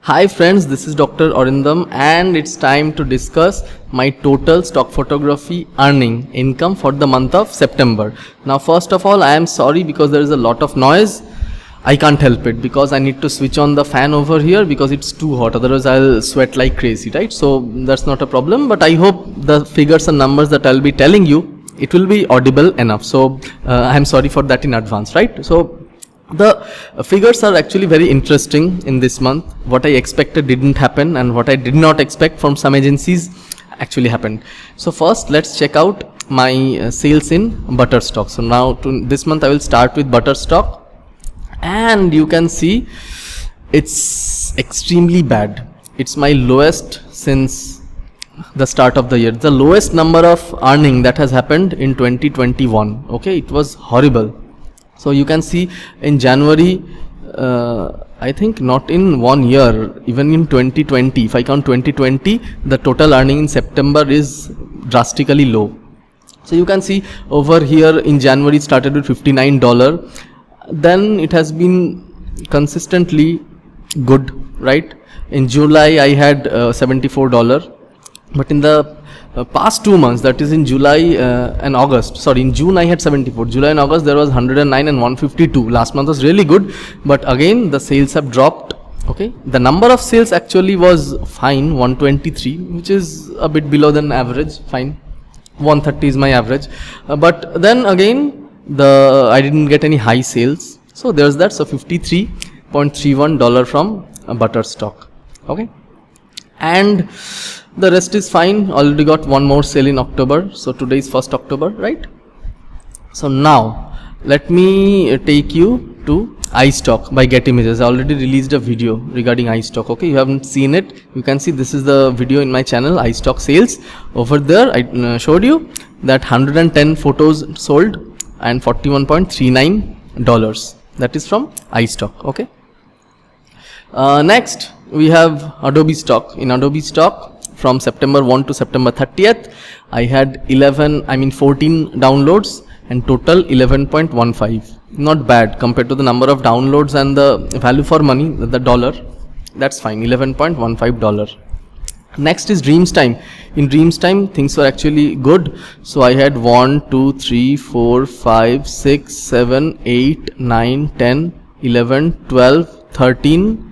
Hi friends, this is Dr. Arindam and it's time to discuss my total stock photography earning income for the month of September. Now first of all, I am sorry because there is a lot of noise. I can't help it because I need to switch on the fan over here because it's too hot, otherwise I'll sweat like crazy, right? So that's not a problem, but I hope the figures and numbers that I'll be telling you, it will be audible enough. So I'm sorry for that in advance, right? So the figures are actually very interesting in this month. What I expected didn't happen and what I did not expect from some agencies actually happened. So first let's check out my sales in Butterstock. So now this month I will start with Butterstock and you can see it's extremely bad. It's my lowest since the start of the year. The lowest number of earning that has happened in 2021. Okay, it was horrible. So you can see in January, I think not in 1 year, even in 2020, if I count 2020, the total earning in September is drastically low. So you can see over here in January it started with $59, then it has been consistently good, right? In July I had $74, but in the past 2 months, that is in July and August, sorry, in June I had 74, July and August there was 109 and 152. Last month was really good, but again the sales have dropped. Okay, the number of sales actually was fine, 123, which is a bit below than average, fine. 130 is my average, but then again I didn't get any high sales, so there's that. So $53.31 from Butterstock. Okay, and the rest is fine. Already got one more sale in October, so today is 1st October, right? So now let me take you to iStock by Get Images. I already released a video regarding iStock. Okay, you haven't seen it, you can see this is the video in my channel, iStock sales. Over there I showed you that 110 photos sold and $41.39. that is from iStock. Okay, next we have Adobe Stock. In Adobe Stock, from September 1 to September 30th, I had 14 downloads and total 11.15. Not bad compared to the number of downloads and the value for money, the dollar. That's fine, $11.15. Next is Dreamstime. In Dreamstime, things were actually good. So I had 1, 2, 3, 4, 5, 6, 7, 8, 9, 10, 11, 12, 13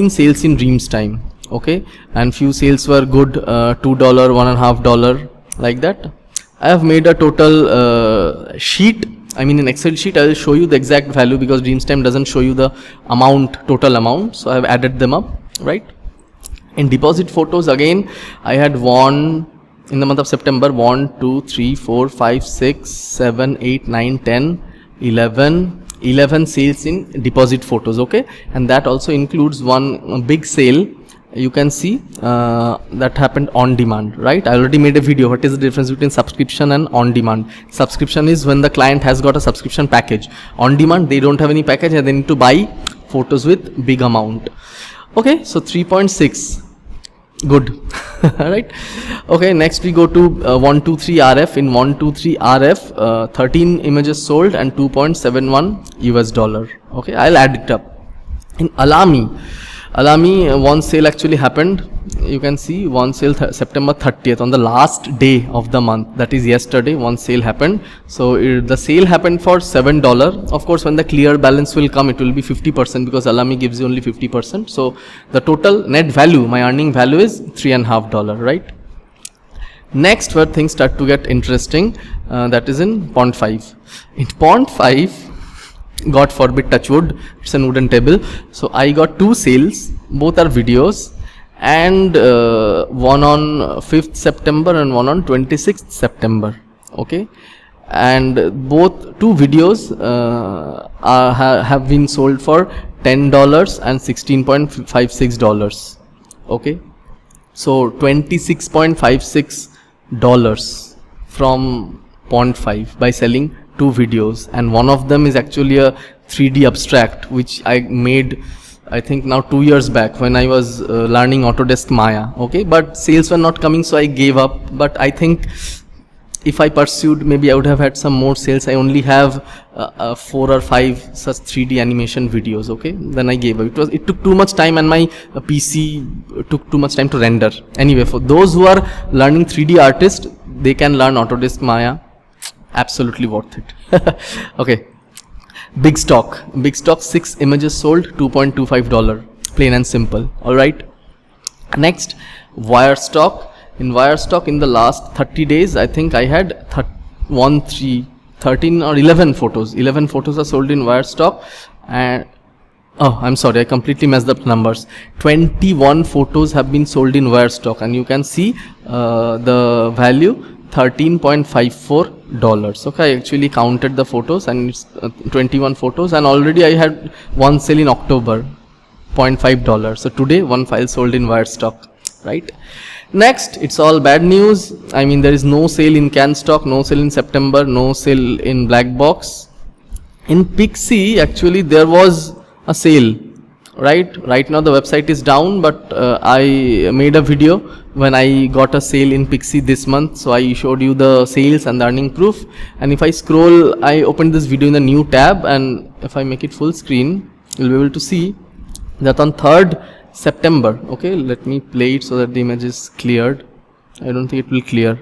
sales in Dreamstime. Okay, and few sales were good, $2, $1.50, like that. I have made a total sheet, I mean an Excel sheet. I will show you the exact value because Dreamstime doesn't show you the amount, total amount, so I have added them up, right? In deposit photos, again I had one in the month of September, 1, 2, 3, 4, 5, 6, 7, 8, 9, 10, 11 sales in deposit photos. Okay, and that also includes one big sale. You can see that happened on demand, right? I already made a video. What is the difference between subscription and on demand? Subscription is when the client has got a subscription package. On demand, they don't have any package and they need to buy photos with big amount. Okay, so 3.6, good. Right? Okay, next we go to 123 RF. In 123 RF, 13 images sold and $2.71 US. Okay, I'll add it up. In Alamy, one sale actually happened. You can see one sale September 30th, on the last day of the month, that is yesterday, one sale happened. So the sale happened for $7. Of course, when the clear balance will come, it will be 50% because Alamy gives you only 50%. So the total net value, my earning value is $3.50, right? Next, where things start to get interesting, that is in Pond 5. In Pond 5, God forbid, touch wood, it's a wooden table. So I got 2 sales, both are videos, and one on 5th September and one on 26th September. Okay, and both 2 videos have been sold for $10 and $16.56. Okay, so $26.56 from Pond 5 by selling 2 videos, and one of them is actually a 3D abstract which I made, I think now 2 years back when I was learning Autodesk Maya. Okay, but sales were not coming, so I gave up. But I think if I pursued, maybe I would have had some more sales. I only have 4 or 5 such 3D animation videos. Okay, then I gave up. It took too much time, and my PC took too much time to render. Anyway, for those who are learning 3D artist, they can learn Autodesk Maya. Absolutely worth it. Okay, big stock 6 images sold, $2.25, plain and simple. All right, next, Wirestock. In Wirestock, in the last 30 days, I think I had 13 or 11 photos. 11 photos are sold in Wirestock, and oh, I'm sorry, I completely messed up numbers. 21 photos have been sold in Wirestock, and you can see the value $13.54. Okay, I actually counted the photos, and it's 21 photos, and already I had one sale in October, $0.5. So today one file sold in Wirestock, right? Next, it's all bad news. I mean, there is no sale in CanStock, no sale in September, no sale in Blackbox. In Pixie, actually there was a sale, right? Right now the website is down, but I made a video when I got a sale in Pixie this month, so I showed you the sales and the earning proof. And if I scroll, I opened this video in the new tab, and if I make it full screen, you'll be able to see that on 3rd September, okay, let me play it so that the image is cleared. I don't think it will clear.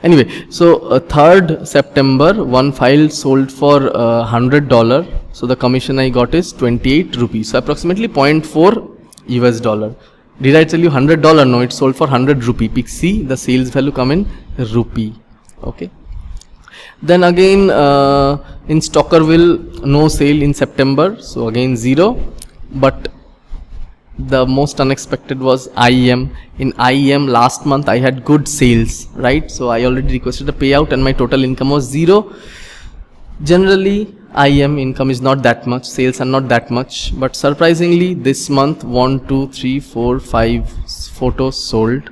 Anyway, so 3rd September, one file sold for $100. So the commission I got is 28 rupees. So approximately 0.4 US dollar. Did I tell you $100? No, it sold for 100 rupee. Pixie, the sales value come in rupee. Okay. Then again, in Stockerville, no sale in September. So again 0. But the most unexpected was IEM. In IEM last month I had good sales, right? So I already requested a payout, and my total income was 0. Generally IEM income is not that much, sales are not that much, but surprisingly this month 1, 2, 3, 4, 5 photos sold.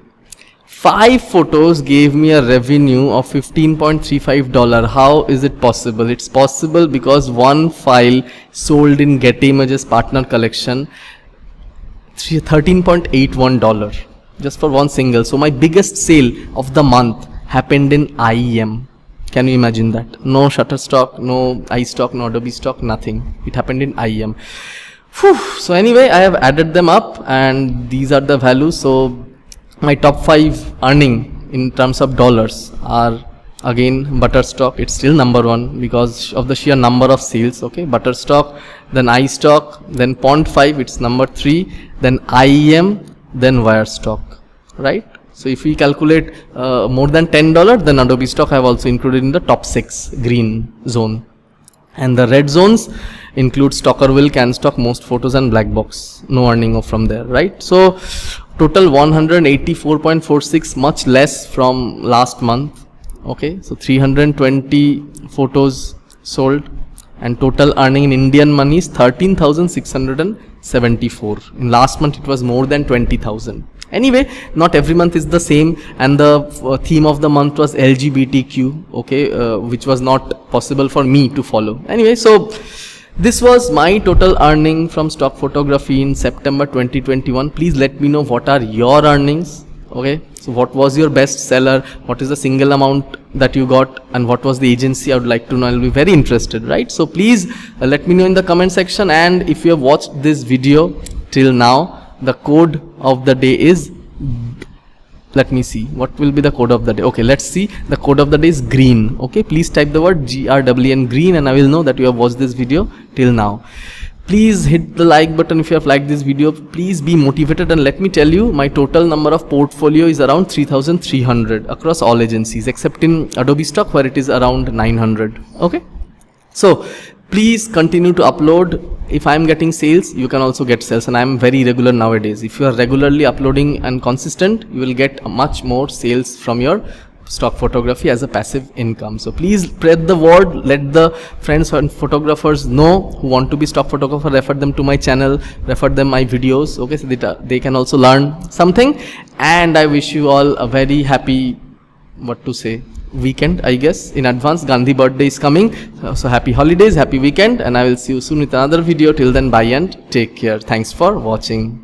5 photos gave me a revenue of $15.35. How is it possible? It's possible because one file sold in Getty Images partner collection, $13.81 just for one single. So my biggest sale of the month happened in IEM. Can you imagine that? No Shutterstock, no iStock, no Adobe Stock, nothing. It happened in IEM. Whew. So anyway, I have added them up, and these are the values. So my top 5 earning in terms of dollars are, again, Butterstock. It's still number 1 because of the sheer number of sales. Okay, Butterstock, then iStock, then Pond5, it's number 3, then IEM, then Wirestock, right? So if we calculate more than $10, then Adobe Stock I have also included in the top 6 green zone, and the red zones include Stockerville, CanStock, Most Photos, and Blackbox. No earning from there, right? So total 184.46, much less from last month. Okay, so 320 photos sold, and total earning in Indian money is 13,674. In last month it was more than 20,000. Anyway, not every month is the same, and the theme of the month was LGBTQ, okay, which was not possible for me to follow. Anyway, so this was my total earning from stock photography in September 2021. Please let me know what are your earnings. Okay, so what was your best seller, what is the single amount that you got, and what was the agency? I would like to know. I'll be very interested, right? So please let me know in the comment section, and if you have watched this video till now, the code of the day is, let me see, what will be the code of the day? Okay, let's see. The code of the day is green. Okay, please type the word GRWN, green, and I will know that you have watched this video till now. Please hit the like button if you have liked this video. Please be motivated, and let me tell you, my total number of portfolio is around 3,300 across all agencies except in Adobe Stock, where it is around 900. Okay, so please continue to upload. If I am getting sales, you can also get sales, and I am very regular nowadays. If you are regularly uploading and consistent, you will get much more sales from your stock photography as a passive income. So please spread the word, let the friends and photographers know who want to be stock photographer, refer them to my channel, refer them my videos, okay, so that they can also learn something. And I wish you all a very happy, what to say, weekend, I guess. In advance, Gandhi birthday is coming, so happy holidays, happy weekend, and I will see you soon with another video. Till then, bye and take care. Thanks for watching.